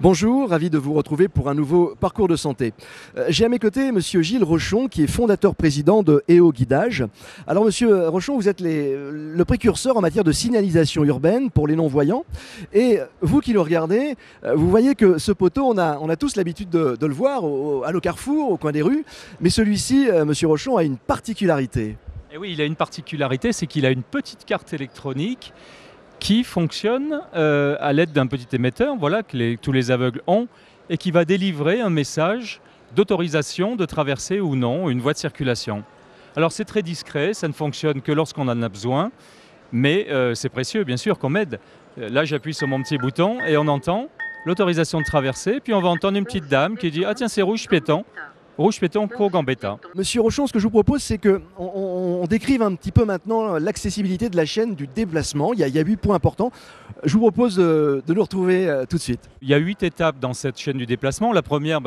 Bonjour, ravi de vous retrouver pour un nouveau parcours de santé. J'ai à mes côtés Monsieur Gilles Rochon, qui est fondateur-président de EO Guidage. Alors Monsieur Rochon, vous êtes le précurseur en matière de signalisation urbaine pour les non-voyants. Et vous qui nous regardez, vous voyez que ce poteau, on a tous l'habitude de le voir à nos carrefours, au coin des rues. Mais celui-ci, Monsieur Rochon, a une particularité. Et oui, il a une particularité, c'est qu'il a une petite carte électronique qui fonctionne à l'aide d'un petit émetteur, voilà, que tous les aveugles ont, et qui va délivrer un message d'autorisation de traverser ou non une voie de circulation. Alors c'est très discret, ça ne fonctionne que lorsqu'on en a besoin, mais c'est précieux bien sûr qu'on m'aide. Là j'appuie sur mon petit bouton et on entend l'autorisation de traverser, puis on va entendre une petite dame qui dit « Ah tiens, c'est rouge piéton ». Rouge péton, co-gambetta. Monsieur Rochon, ce que je vous propose, c'est qu'on décrive un petit peu maintenant l'accessibilité de la chaîne du déplacement. Il y a 8 points importants. Je vous propose de nous retrouver tout de suite. Il y a 8 étapes dans cette chaîne du déplacement. La première,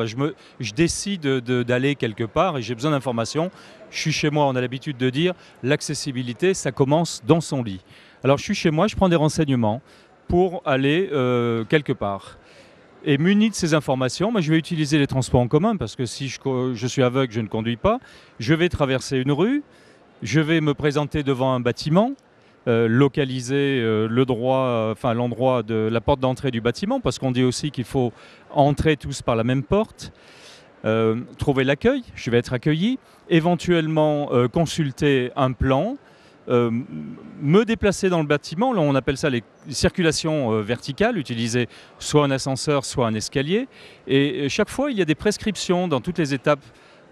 je décide d'aller quelque part et j'ai besoin d'informations. Je suis chez moi, on a l'habitude de dire l'accessibilité, ça commence dans son lit. Alors je suis chez moi, je prends des renseignements pour aller quelque part. Et muni de ces informations, je vais utiliser les transports en commun parce que si je suis aveugle, je ne conduis pas. Je vais traverser une rue, je vais me présenter devant un bâtiment, localiser l'endroit de la porte d'entrée du bâtiment parce qu'on dit aussi qu'il faut entrer tous par la même porte, trouver l'accueil, je vais être accueilli, éventuellement consulter un plan, me déplacer dans le bâtiment, là on appelle ça les circulations verticales, utiliser soit un ascenseur, soit un escalier. Et chaque fois, il y a des prescriptions dans toutes les étapes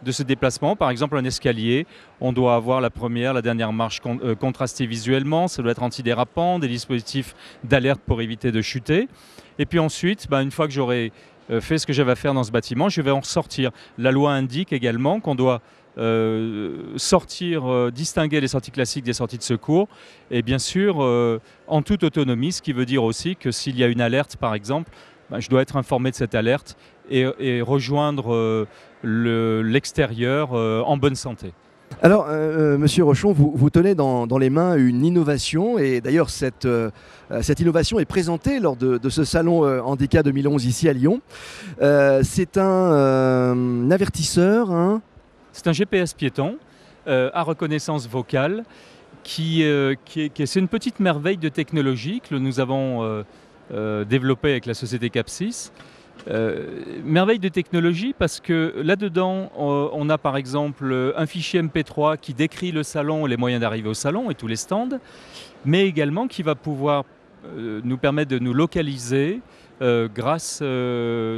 de ce déplacement. Par exemple, un escalier, on doit avoir la première, la dernière marche contrastée visuellement, ça doit être antidérapant, des dispositifs d'alerte pour éviter de chuter. Et puis ensuite, une fois que j'aurai fait ce que j'avais à faire dans ce bâtiment, je vais en sortir. La loi indique également qu'on doit distinguer les sorties classiques des sorties de secours et bien sûr en toute autonomie, ce qui veut dire aussi que s'il y a une alerte par exemple, je dois être informé de cette alerte et rejoindre l'extérieur en bonne santé. Alors, Monsieur Rochon, vous tenez dans les mains une innovation et d'ailleurs cette innovation est présentée lors de ce salon Handica 2011 ici à Lyon. C'est un avertisseur, hein. C'est un GPS piéton à reconnaissance vocale c'est une petite merveille de technologie que nous avons développée avec la société Capsys. Merveille de technologie parce que là-dedans, on a par exemple un fichier MP3 qui décrit le salon et les moyens d'arriver au salon et tous les stands, mais également qui va pouvoir nous permettre de nous localiser grâce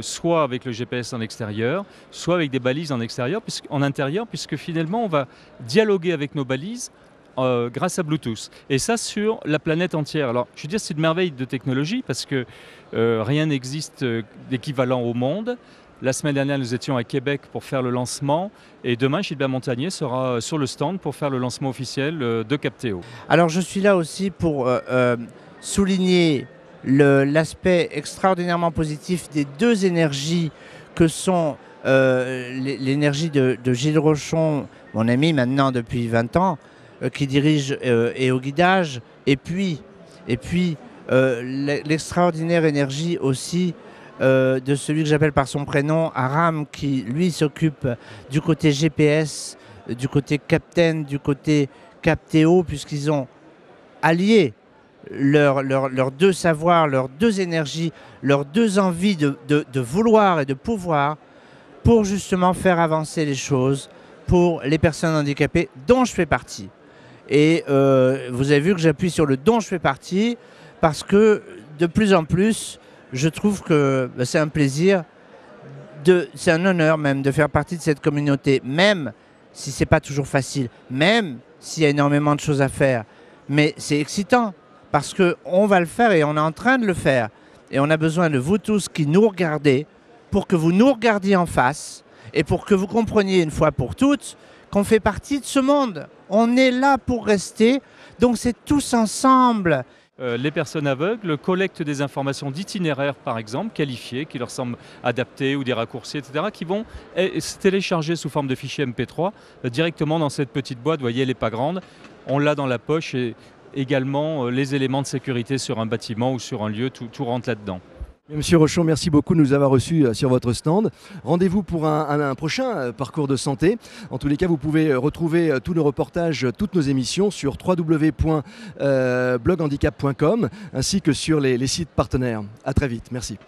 soit avec le GPS en extérieur, soit avec des balises en intérieur, puisque finalement on va dialoguer avec nos balises grâce à Bluetooth. Et ça sur la planète entière. Alors je veux dire, c'est une merveille de technologie parce que rien n'existe d'équivalent au monde. La semaine dernière, nous étions à Québec pour faire le lancement et demain, Gilbert Montagnier sera sur le stand pour faire le lancement officiel de Capteo. Alors je suis là aussi pour souligner l'aspect extraordinairement positif des deux énergies que sont l'énergie de Gilles Rochon, mon ami maintenant depuis 20 ans, qui dirige EO Guidage, et puis l'extraordinaire énergie aussi de celui que j'appelle par son prénom, Aram, qui lui s'occupe du côté GPS, du côté Captain, du côté Capteo, puisqu'ils ont allié leurs deux savoirs, leurs deux énergies, leurs deux envies de vouloir et de pouvoir pour justement faire avancer les choses pour les personnes handicapées dont je fais partie. Et vous avez vu que j'appuie sur le dont je fais partie parce que de plus en plus, je trouve que c'est un plaisir, c'est un honneur même de faire partie de cette communauté, même si ce n'est pas toujours facile, même s'il y a énormément de choses à faire. Mais c'est excitant. Parce qu'on va le faire et on est en train de le faire. Et on a besoin de vous tous qui nous regardez pour que vous nous regardiez en face et pour que vous compreniez une fois pour toutes qu'on fait partie de ce monde. On est là pour rester, donc c'est tous ensemble. Les personnes aveugles collectent des informations d'itinéraires, par exemple, qualifiées, qui leur semblent adaptées ou des raccourcis, etc., qui vont se télécharger sous forme de fichier MP3 directement dans cette petite boîte. Vous voyez, elle n'est pas grande. On l'a dans la poche et également les éléments de sécurité sur un bâtiment ou sur un lieu, tout rentre là-dedans. Monsieur Rochon, merci beaucoup de nous avoir reçus sur votre stand. Rendez-vous pour un prochain parcours de santé. En tous les cas, vous pouvez retrouver tous nos reportages, toutes nos émissions sur www.bloghandicap.com ainsi que sur les sites partenaires. À très vite. Merci.